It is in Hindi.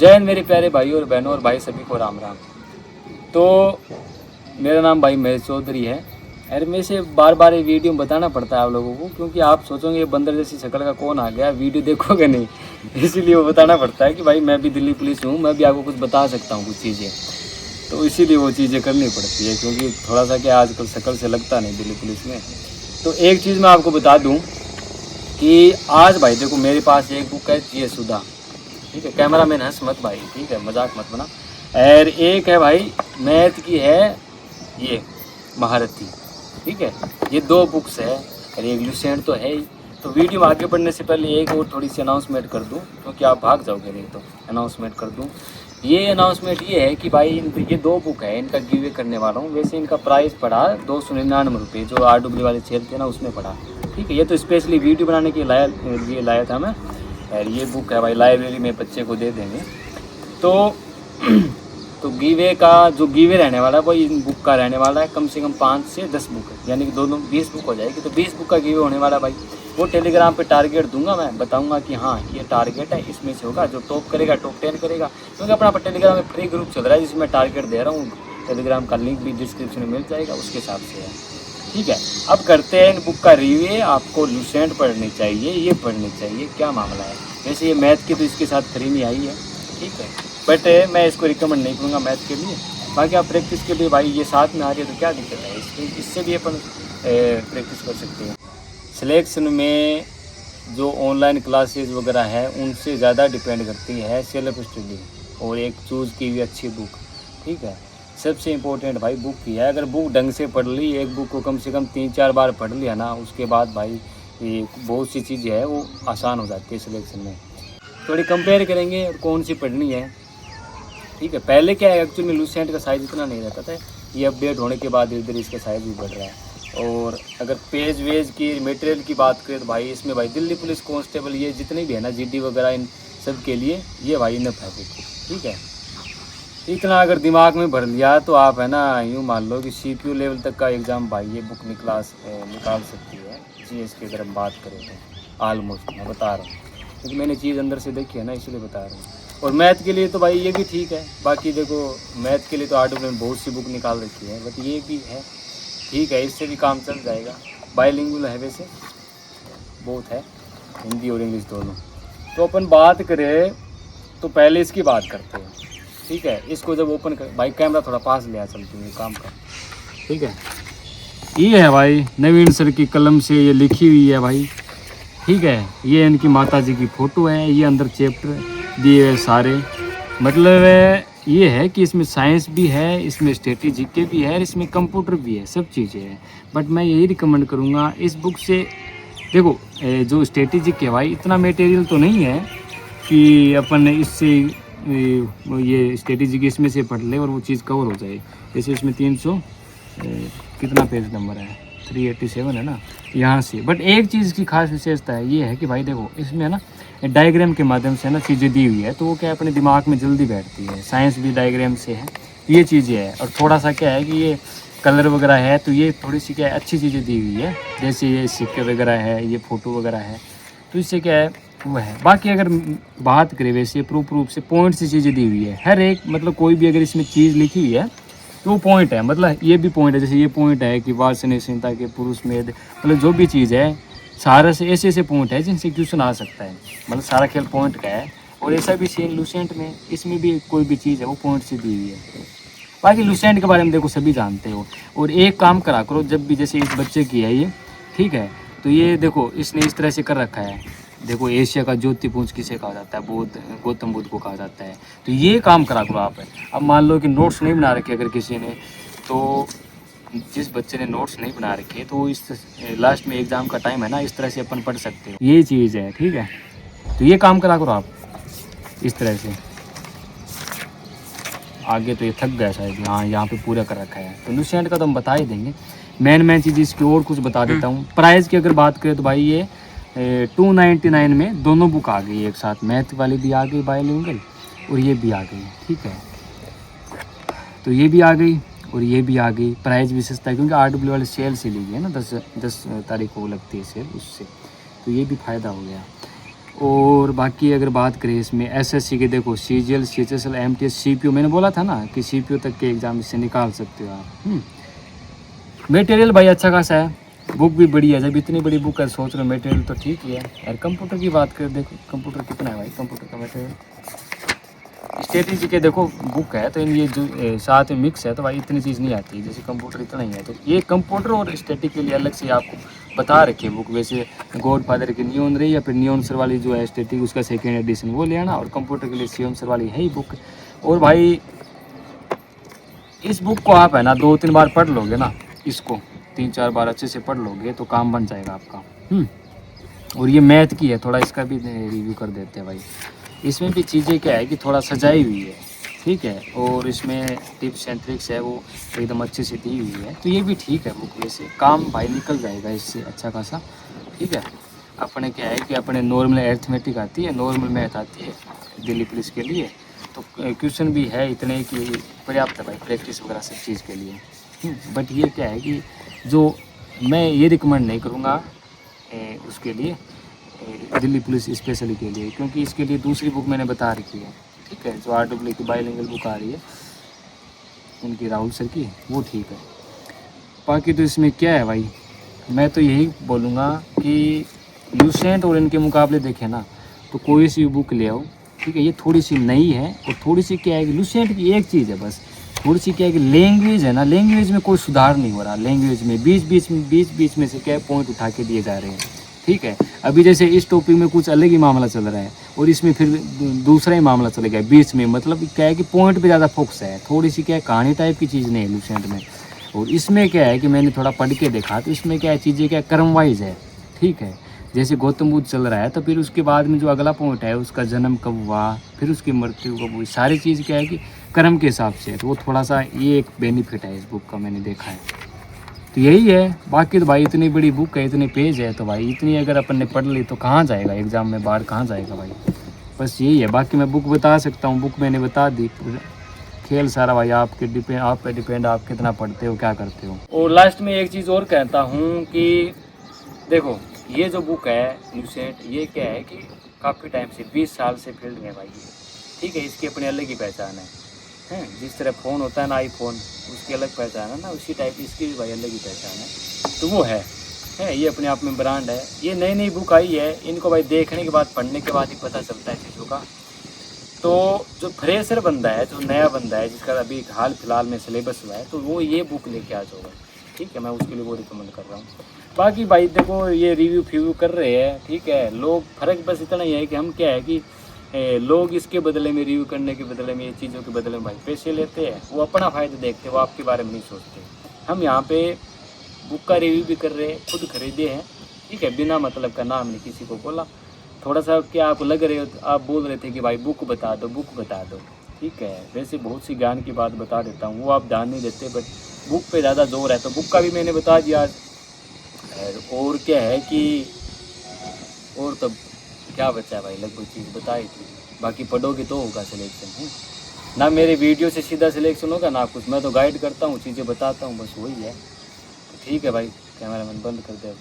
जय हिंद मेरे प्यारे भाइयों और बहनों और भाई सभी को राम राम। तो मेरा नाम भाई महेश चौधरी है। अरे मेरे से बार बार ये वीडियो में बताना पड़ता है आप लोगों को, क्योंकि आप सोचोगे ये बंदर जैसी शक्ल का कौन आ गया, वीडियो देखोगे नहीं, इसीलिए वो बताना पड़ता है कि भाई मैं भी दिल्ली पुलिस हूँ, मैं भी आपको कुछ बता सकता हूँ कुछ चीज़ें, तो इसीलिए वो चीज़ें करनी पड़ती है, क्योंकि थोड़ा सा क्या आजकल शक्ल से लगता नहीं दिल्ली पुलिस में। तो एक चीज़ मैं आपको बता दूँ कि आज भाई देखो मेरे पास एक बुक है ये सुधा, ठीक है, कैमरा मैन हंस मत भाई, ठीक है, मजाक मत बना। और एक है भाई मैथ की है ये महारथी, ठीक है, ये 2 बुक्स है और एक लुसेंट तो है ही। तो वीडियो में आगे बढ़ने से पहले एक और थोड़ी सी अनाउंसमेंट कर दूं, क्योंकि आप भाग जाओगे नहीं, तो अनाउंसमेंट कर दूं। ये अनाउंसमेंट ये है कि भाई ये 2 बुक है, इनका गिवे करने वाला हूँ। वैसे इनका प्राइस पड़ा 299 रुपये, जो RW वाले सेल थे ना उसमें पड़ा, ठीक है। ये तो स्पेशली वीडियो बनाने के लिए लाया था मैं। और ये बुक है भाई लाइब्रेरी में बच्चे को दे देंगे। तो गिवे का जो गिवे रहने वाला है वो इन बुक का रहने वाला है, कम से कम 5 से 10 बुक है, यानी कि दोनों 20 बुक हो जाएगी। तो 20 बुक का गिवे होने वाला भाई, वो टेलीग्राम पे टारगेट दूंगा, मैं बताऊंगा कि हाँ ये टारगेट है, इसमें से होगा जो टॉप करेगा, टॉप 10 करेगा। क्योंकि अपना टेलीग्राम में फ्री ग्रुप चल रहा है जिसमें टारगेट दे रहा हूँ, टेलीग्राम का लिंक भी डिस्क्रिप्शन में मिल जाएगा, उसके हिसाब से है, ठीक है। अब करते हैं इन बुक का रिव्यू। आपको लुसेंट पढ़नी चाहिए, ये पढ़नी चाहिए, क्या मामला है। वैसे ये मैथ की तो इसके साथ फ्री में आई है, ठीक है, बट मैं इसको रिकमेंड नहीं करूँगा मैथ के लिए। बाकी आप प्रैक्टिस के लिए भाई ये साथ में आ रही है तो क्या दिक्कत है, इससे भी अपन प्रैक्टिस कर सकते हैं। सिलेक्शन में जो ऑनलाइन क्लासेस वगैरह है उनसे ज़्यादा डिपेंड करती है सेल्फ स्टडी और एक चूज़ की हुई अच्छी बुक, ठीक है। सबसे इम्पोर्टेंट भाई बुक की है। अगर बुक ढंग से पढ़ ली, एक बुक को कम से कम 3-4 बार पढ़ लिया ना, उसके बाद भाई ये बहुत सी चीज़ें है वो आसान हो जाती है सिलेक्शन में। थोड़ी कंपेयर करेंगे और कौन सी पढ़नी है, ठीक है। पहले क्या है, एक्चुअली में लुसेंट का साइज़ इतना नहीं रहता था, ये अपडेट होने के बाद धीरे धीरे इसका साइज़ भी बढ़ रहा है। और अगर पेज वेज की मटेरियल की बात करें तो भाई इसमें भाई दिल्ली पुलिस कांस्टेबल ये जितने भी है ना, GD वगैरह, इन सब के लिए ये भाई इनफ है बुक, ठीक है। इतना अगर दिमाग में भर लिया तो आप है ना यूँ मान लो कि CPU लेवल तक का एग्ज़ाम भाई ये बुक निकाल सकती है। GS की अगर हम बात करें तो ऑलमोस्ट मैं बता रहा हूँ, क्योंकि मैंने चीज़ अंदर से देखी है ना, इसलिए बता रहा हूँ। और मैथ के लिए तो भाई ये भी ठीक है। बाकी देखो मैथ के लिए तो RW में बहुत सी बुक निकाल रखी है, बट ये भी है, ठीक है, इससे भी काम चल जाएगा। बाइलिंगुअल है वैसे बहुत है, हिंदी और इंग्लिश दोनों। तो अपन बात करें तो पहले इसकी बात करते हैं, ठीक है। इसको जब ओपन कर भाई, कैमरा थोड़ा पास ले आ, चलती है काम कर, ठीक है। ये है भाई नवीन सर की कलम से ये लिखी हुई है भाई, ठीक है। ये इनकी माता जी की फ़ोटो है, ये अंदर चैप्टर दिए हुए सारे, मतलब ये है कि इसमें साइंस भी है, इसमें स्ट्रेटेजी के भी है, इसमें कंप्यूटर भी है, सब चीज़ें हैं। बट मैं यही रिकमेंड करूँगा इस बुक से। देखो जो स्ट्रेटेजी के भाई इतना मटेरियल तो नहीं है कि अपन इससे ये स्ट्रेटेजी की इसमें से पढ़ ले और वो चीज़ कवर हो जाए। जैसे इसमें 300 कितना पेज नंबर है, 387 है ना यहाँ से। बट एक चीज़ की खास विशेषता है ये है कि भाई देखो इसमें है ना डायग्राम के माध्यम से है ना चीज़ें दी हुई है, तो वो क्या अपने दिमाग में जल्दी बैठती है। साइंस भी डायग्राम से है, ये चीज़ें है। और थोड़ा सा क्या है कि ये कलर वगैरह है, तो ये थोड़ी सी क्या है अच्छी चीज़ें दी हुई है, जैसे ये सिक्के वगैरह है, ये फ़ोटो वगैरह है, तो इससे क्या है वो है। बाकी अगर बात करें वैसे प्रूफ से पॉइंट सी चीज़ें दी हुई है हर एक, मतलब कोई भी अगर इसमें चीज़ लिखी हुई है तो वो पॉइंट है, मतलब ये भी पॉइंट है। जैसे ये पॉइंट है कि वासने संहिता के पुरुष में, मतलब जो भी चीज़ है सारा से ऐसे ऐसे पॉइंट है जिनसे क्वेश्चन आ सकता है, मतलब सारा खेल पॉइंट का है। और ऐसा भी सेम लुसेंट में, इसमें भी कोई भी चीज़ है वो पॉइंट से दी हुई है। बाकी लुसेंट के बारे में देखो सभी जानते हो। और एक काम करा करो जब भी, जैसे इस बच्चे की है ये, ठीक है, तो ये देखो इसने इस तरह से कर रखा है, देखो एशिया का ज्योतिपुंज किसे कहा जाता है, गौतम बुद्ध को कहा जाता है। तो ये काम करा करो आप। अब मान लो कि नोट्स नहीं बना रखे अगर किसी ने, तो जिस बच्चे ने नोट्स नहीं बना रखे तो इस लास्ट में एग्ज़ाम का टाइम है ना, इस तरह से अपन पढ़ सकते हो, ये चीज़ है, ठीक है। तो ये काम करा करो आप इस तरह से। आगे तो ये थक गया शायद, हाँ यहाँ पे पूरा कर रखा है। तो लुसेंट का तो हम बता ही देंगे, मेन चीज़ इसकी और कुछ बता देता हूँ। प्राइस की अगर बात करें तो भाई ये 299 में दोनों बुक आ गई एक साथ, मैथ वाली भी आ गई बाइलिंगुअल और ये भी आ गई, ठीक है। तो ये भी आ गई और ये भी आ गई। प्राइस भी सस्ता है क्योंकि RW वाले सेल से ली गई है ना, 10 तारीख को लगती है सेल, उससे तो ये भी फ़ायदा हो गया। और बाकी अगर बात करें इसमें एसएससी के, देखो सीजीएल, सीएचएसएल, एमटीएस, सीपीयू, मैंने बोला था ना कि सीपीयू तक के एग्ज़ाम इससे निकाल सकते हो आप। मटेरियल भाई अच्छा खासा है, बुक भी बड़ी है। जब इतनी बड़ी बुक है सोच रहे हो मटेरियल तो ठीक ही है यार। कंप्यूटर की बात करें, देखो कंप्यूटर कितना है भाई, कंप्यूटर का मटेरियल। स्ट्रेटेजी के देखो बुक है तो इन ये जो साथ में मिक्स है तो भाई इतनी चीज़ नहीं आती, जैसे कंप्यूटर इतना ही है। तो ये कंप्यूटर और स्टैटिक के लिए अलग से आपको बता रखी है बुक। वैसे गॉड फादर की नियॉन रही या फिर नियॉन सर वाली जो है स्टैटिक, उसका सेकेंड एडिशन वो ले आना, और कंप्यूटर के लिए सीएम सर वाली है ही बुक। और भाई इस बुक को आप है ना 2-3 बार पढ़ लोगे ना, इसको 3-4 बार अच्छे से पढ़ लोगे तो काम बन जाएगा आपका। और ये मैथ की है, थोड़ा इसका भी रिव्यू कर देते हैं भाई। इसमें भी चीज़ें क्या है कि थोड़ा सजाई हुई है, ठीक है, और इसमें टिप्स एंड ट्रिक्स है वो एकदम अच्छे से दी हुई है, तो ये भी ठीक है बुक। वैसे काम भाई निकल जाएगा इससे अच्छा खासा, ठीक है। अपने क्या है कि अपने नॉर्मल अर्थमेटिक आती है, नॉर्मल मैथ आती है दिल्ली पुलिस के लिए, तो क्वेश्चन भी है इतने कि पर्याप्त है भाई प्रैक्टिस वगैरह सब चीज़ के लिए। बट ये क्या है कि जो मैं ये रिकमेंड नहीं करूँगा उसके लिए, दिल्ली पुलिस स्पेशली के लिए, क्योंकि इसके लिए दूसरी बुक मैंने बता रखी है, ठीक है, जो RWE की बाइलिंगुअल बुक आ रही है उनकी, राहुल सर की, वो ठीक है। बाकी तो इसमें क्या है भाई, मैं तो यही बोलूँगा कि लूसेंट और इनके मुकाबले देखें ना तो कोई सी बुक ले आओ, ठीक है। ये थोड़ी सी नई है और थोड़ी सी क्या है कि लूसेंट की एक चीज़ है बस, थोड़ी सी क्या है कि लैंग्वेज है ना, लैंग्वेज में कोई सुधार नहीं हो रहा। लैंग्वेज में बीच में से क्या पॉइंट उठा के दिए जा रहे हैं, ठीक है। अभी जैसे इस टॉपिक में कुछ अलग ही मामला चल रहा है और इसमें फिर दूसरा ही मामला चलेगा बीच में, मतलब क्या है कि पॉइंट पे ज़्यादा फोकस है, थोड़ी सी क्या है कहानी टाइप की चीज़ नहीं है लूसेंट में। और इसमें क्या है कि मैंने थोड़ा पढ़ के देखा तो इसमें क्या है चीज़ें क्या क्रम वाइज है, ठीक है। जैसे गौतम बुद्ध चल रहा है तो फिर उसके बाद में जो अगला पॉइंट है उसका जन्म कब हुआ, फिर उसकी मृत्यु कब हुई, सारी चीज़ क्या है कि क्रम के हिसाब से, तो वो थोड़ा सा ये एक बेनिफिट है इस बुक का, मैंने देखा है। तो यही है, बाकी तो भाई इतनी बड़ी बुक है, इतने पेज है, तो भाई इतनी अगर अपन ने पढ़ ली तो कहाँ जाएगा एग्ज़ाम में, बाहर कहाँ जाएगा भाई। बस यही है, बाकी मैं बुक बता सकता हूँ, बुक मैंने बता दी। खेल सारा भाई आप पे डिपेंड आप कितना पढ़ते हो क्या करते हो। और लास्ट में एक चीज़ और कहता हूँ कि देखो ये जो बुक है लूसेंट, ये क्या है कि काफ़ी टाइम से 20 साल से फील्ड में भाई ये, ठीक है, इसकी अपनी अलग ही पहचान है। जिस तरह फ़ोन होता है ना आईफोन, उसकी अलग पहचान है ना, उसी टाइप इसकी भी भाई अलग ही पहचान है, तो वो है ये अपने आप में ब्रांड है। ये नई नई बुक आई है, इनको भाई देखने के बाद पढ़ने के बाद ही पता चलता है चीज़ों का। तो जो फ्रेशर बंदा है, जो नया बंदा है, जिसका अभी हाल फिलहाल में सिलेबस हुआ है, तो वो ये बुक लेके आ जाओगे, ठीक है, मैं उसके लिए वो रिकमेंड कर रहा हूँ। बाकी भाई देखो ये रिव्यू कर रहे हैं, ठीक है, लोग फ़र्क बस इतना ही है कि हम क्या है कि लोग इसके बदले में, रिव्यू करने के बदले में, ये चीज़ों के बदले में भाई पैसे लेते हैं, वो अपना फ़ायदा देखते हैं, वो आपके बारे में नहीं सोचते। हम यहाँ पे बुक का रिव्यू भी कर रहे हैं, खुद खरीदे हैं, ठीक है, बिना मतलब का नाम नहीं किसी को बोला। थोड़ा सा क्या आप लग रहे हो, आप बोल रहे थे कि भाई बुक बता दो, बुक बता दो, ठीक है, वैसे बहुत सी ज्ञान की बात बता देता हूँ, वो आप ध्यान नहीं देते, बट बुक पे ज़्यादा जोर है, तो बुक का भी मैंने बता दिया। और क्या है कि और तो क्या बचा है भाई, लगभग चीज़ बताई थी। बाकी पढ़ोगे तो होगा सिलेक्शन, है ना, मेरे वीडियो से सीधा सिलेक्शन होगा ना कुछ, मैं तो गाइड करता हूँ, चीज़ें बताता हूँ, बस वही है। तो ठीक है भाई, कैमरामैन बंद कर दे।